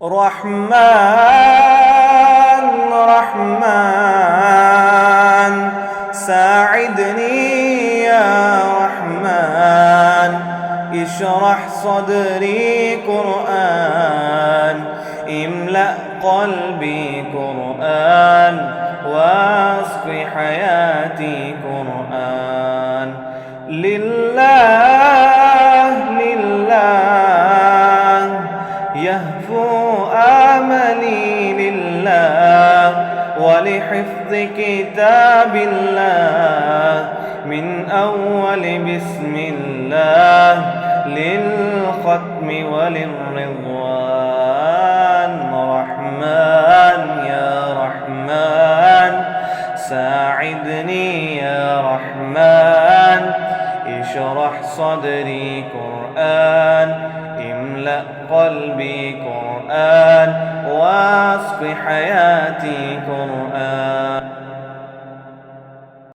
رحمن ساعدني يا رحمن اشرح صدري قرآن املأ قلبي قرآن واسق حياتي قرآن لله لله يهفو آملي لله ولحفظ كتاب الله من أول بسم الله للختم وللرضوان رحمن يا رحمن ساعدني يا رحمن اشرح صدري قرآن املأ قلبي قرآن واسق حياتي قرآن.